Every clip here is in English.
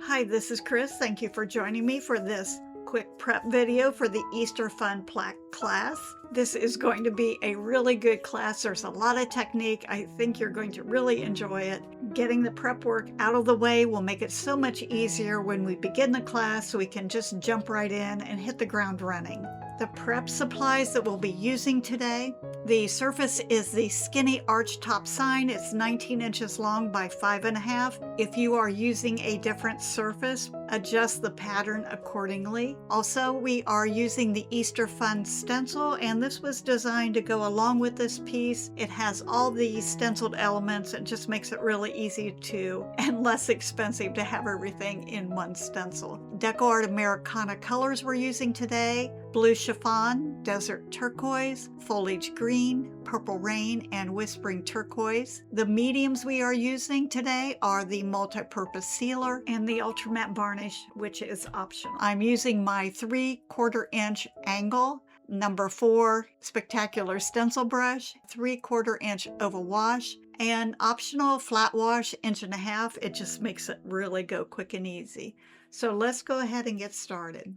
Hi, this is Chris. Thank you for joining me for this quick prep video for the Easter Fun Plaque Class. This is going to be a really good class. There's a lot of technique. I think you're going to really enjoy it. Getting the prep work out of the way will make it so much easier when we begin the class so we can just jump right in and hit the ground running. The prep supplies that we'll be using today. The surface is the skinny arch top sign. It's 19 inches long by 5.5. If you are using a different surface, adjust the pattern accordingly. Also, we are using the Easter Fun stencil, and this was designed to go along with this piece. It has all the stenciled elements. It just makes it really easy to and less expensive to have everything in one stencil. Decor Americana colors we're using today: blue chiffon, desert turquoise, foliage green, purple rain, and whispering turquoise. The mediums we are using today are the multi-purpose sealer and the ultra matte varnish, which is optional. I'm using my 3/4 inch angle number 4 spectacular stencil brush, 3/4 inch oval wash, and optional flat wash 1.5 inches. It just makes it really go quick and easy. So let's go ahead and get started.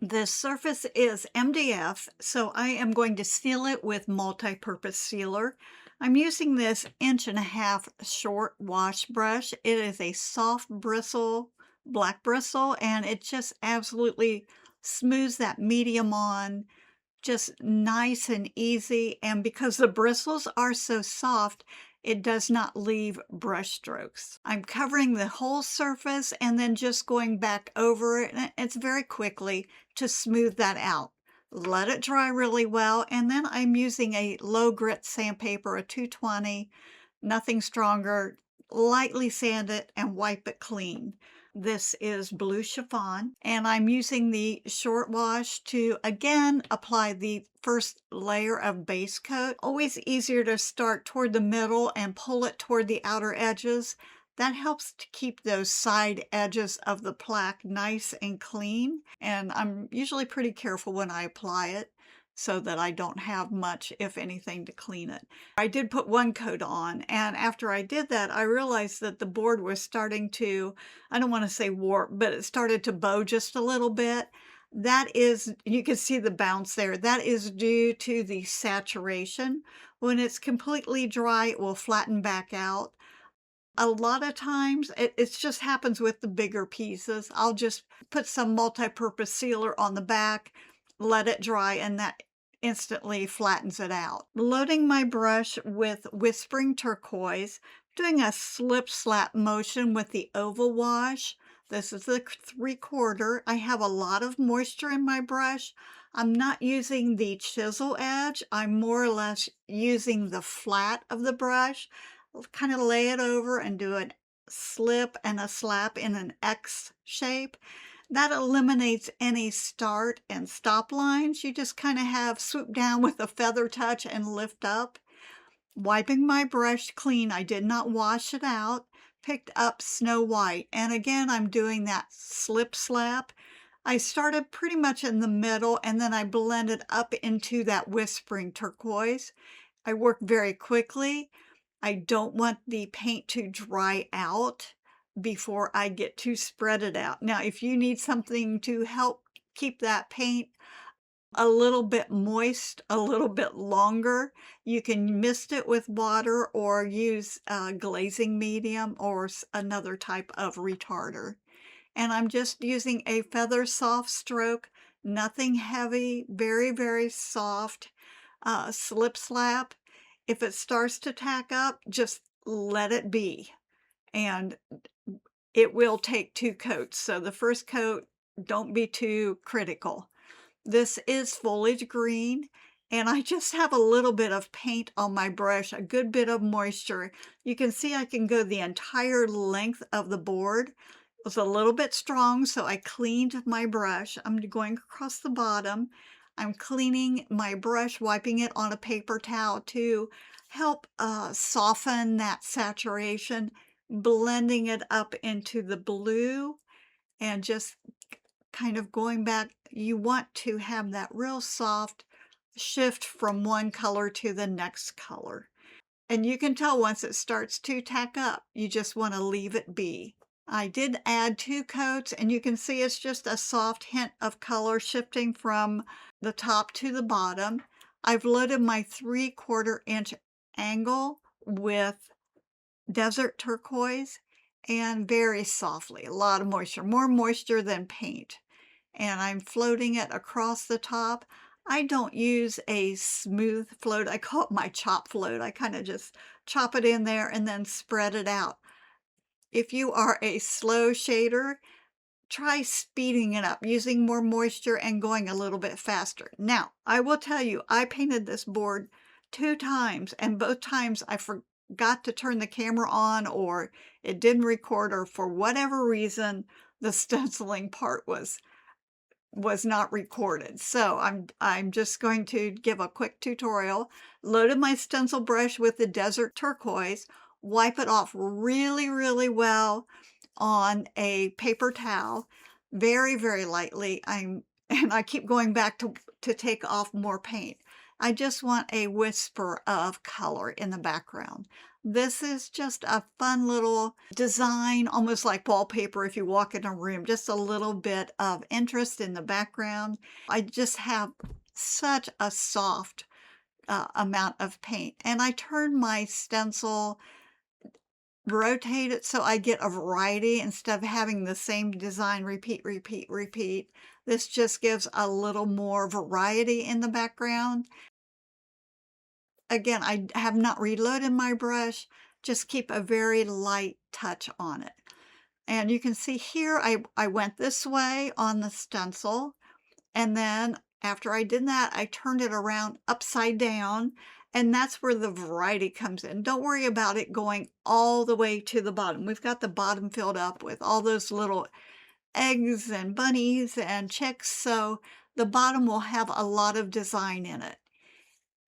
The surface is MDF, so I am going to seal it with multi-purpose sealer. I'm using this 1.5 inch short wash brush. It is a soft bristle, black bristle, and it just absolutely smooths that medium on, just nice and easy. And because the bristles are so soft, it does not leave brush strokes. I'm covering the whole surface and then just going back over it. And it's very quickly to smooth that out. Let it dry really well. And then I'm using a low grit sandpaper, a 220, nothing stronger. Lightly sand it and wipe it clean. This is blue chiffon, and I'm using the short wash to again apply the first layer of base coat. Always easier to start toward the middle and pull it toward the outer edges. That helps to keep those side edges of the plaque nice and clean, and I'm usually pretty careful when I apply it so that I don't have much, if anything, to clean it. I did put one coat on, and after I did that, I realized that the board was starting to, I don't want to say warp, but it started to bow just a little bit. That is, you can see the bounce there. That is due to the saturation. When it's completely dry, it will flatten back out. A lot of times, it just happens with the bigger pieces. I'll just put some multi-purpose sealer on the back, let it dry, and that instantly flattens it out. Loading my brush with whispering turquoise, doing a slip slap motion with the oval wash. This is the 3/4. I have a lot of moisture in my brush. I'm not using the chisel edge. I'm more or less using the flat of the brush. Kind of lay it over and do a slip and a slap in an X shape. That eliminates any start and stop lines. You just kind of have swoop down with a feather touch and lift up. Wiping my brush clean, I did not wash it out. Picked up Snow White, and again I'm doing that slip slap. I started pretty much in the middle and then I blended up into that whispering turquoise. I work very quickly. I don't want the paint to dry out before I get to spread it out. Now, if you need something to help keep that paint a little bit moist, a little bit longer, you can mist it with water or use glazing medium or another type of retarder. And I'm just using a feather soft stroke, nothing heavy, very, very soft, slip slap. If it starts to tack up, just let it be, and it will take 2 coats. So the first coat, don't be too critical. This is foliage green, and I just have a little bit of paint on my brush, a good bit of moisture. You can see I can go the entire length of the board. It was a little bit strong, so I cleaned my brush. I'm going across the bottom. I'm cleaning my brush, wiping it on a paper towel to help soften that saturation, blending it up into the blue and just kind of going back. You want to have that real soft shift from one color to the next color. And you can tell once it starts to tack up, you just want to leave it be. I did add 2 coats, and you can see it's just a soft hint of color shifting from the top to the bottom. I've loaded my 3/4 inch angle with desert turquoise and very softly, a lot of moisture, more moisture than paint. And I'm floating it across the top. I don't use a smooth float. I call it my chop float. I kind of just chop it in there and then spread it out. If you are a slow shader, try speeding it up, using more moisture and going a little bit faster. Now, I will tell you, I painted this board 2 times, and both times I forgot to turn the camera on, or it didn't record, or for whatever reason, the stenciling part was not recorded. So I'm just going to give a quick tutorial. Loaded my stencil brush with the desert turquoise, wipe it off really, really well on a paper towel, very, very lightly. And I keep going back to take off more paint. I just want a whisper of color in the background. This is just a fun little design, almost like wallpaper if you walk in a room, just a little bit of interest in the background. I just have such a soft amount of paint. And I turn my stencil, rotate it so I get a variety instead of having the same design repeat, repeat, repeat. This just gives a little more variety in the background. Again, I have not reloaded my brush, just keep a very light touch on it. And you can see here, I went this way on the stencil, and then after I did that, I turned it around upside down, and that's where the variety comes in. Don't worry about it going all the way to the bottom. We've got the bottom filled up with all those little eggs and bunnies and chicks, so the bottom will have a lot of design in it.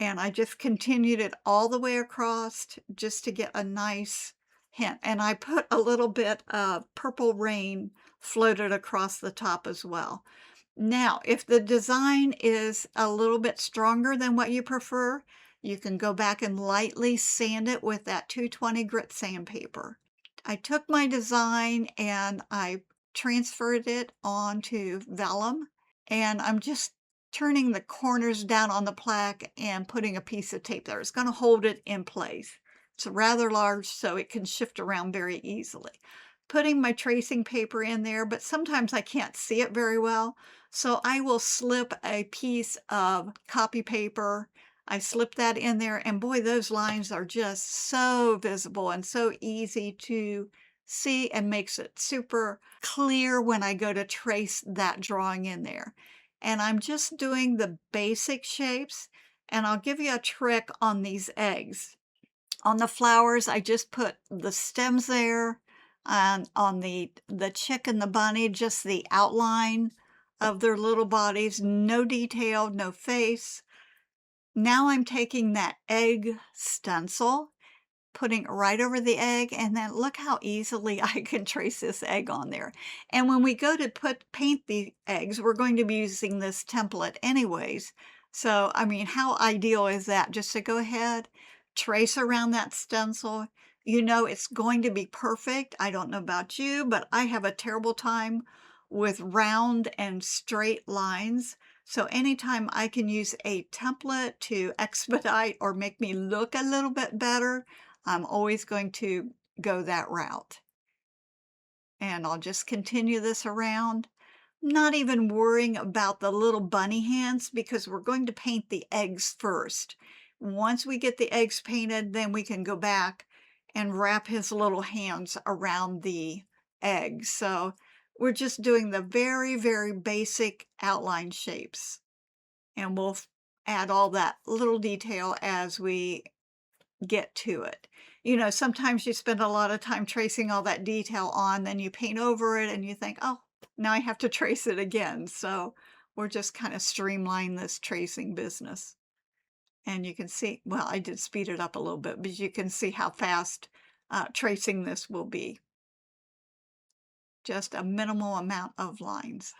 And I just continued it all the way across just to get a nice hint. And I put a little bit of Purple Rain floated across the top as well. Now, if the design is a little bit stronger than what you prefer, you can go back and lightly sand it with that 220 grit sandpaper. I took my design and I transferred it onto vellum, and I'm just turning the corners down on the plaque and putting a piece of tape there. It's going to hold it in place. It's rather large, so it can shift around very easily. Putting my tracing paper in there, but sometimes I can't see it very well, so I will slip a piece of copy paper. I slip that in there, and boy, those lines are just so visible and so easy to see, and makes it super clear when I go to trace that drawing in there. And I'm just doing the basic shapes, and I'll give you a trick on these eggs. On the flowers, I just put the stems there, and on the chick and the bunny, just the outline of their little bodies, no detail, no face. Now I'm taking that egg stencil, putting it right over the egg, and then look how easily I can trace this egg on there. And when we go to paint the eggs, we're going to be using this template anyways. So, I mean, how ideal is that? Just to go ahead, trace around that stencil. You know it's going to be perfect. I don't know about you, but I have a terrible time with round and straight lines. So anytime I can use a template to expedite or make me look a little bit better, I'm always going to go that route. And I'll just continue this around, not even worrying about the little bunny hands because we're going to paint the eggs first. Once we get the eggs painted, then we can go back and wrap his little hands around the eggs. So we're just doing the very, very basic outline shapes. And we'll add all that little detail as we get to it. You know, sometimes you spend a lot of time tracing all that detail on, then you paint over it and you think, oh, now I have to trace it again. So we're just kind of streamlining this tracing business. And you can see, well, I did speed it up a little bit, but you can see how fast tracing this will be. Just a minimal amount of lines.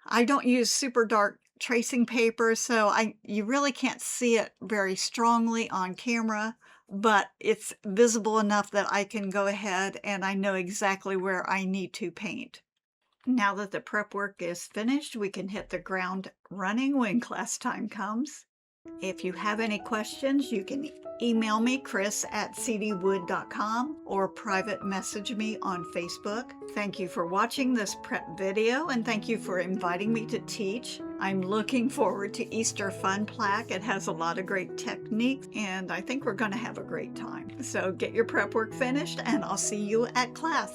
I don't use super dark tracing paper, so you really can't see it very strongly on camera, but it's visible enough that I can go ahead and I know exactly where I need to paint. Now that the prep work is finished, we can hit the ground running when class time comes. If you have any questions, you can email me, chris@cdwood.com, or private message me on Facebook. Thank you for watching this prep video, and thank you for inviting me to teach. I'm looking forward to Easter Fun Plaque. It has a lot of great techniques, and I think we're going to have a great time. So get your prep work finished, and I'll see you at class.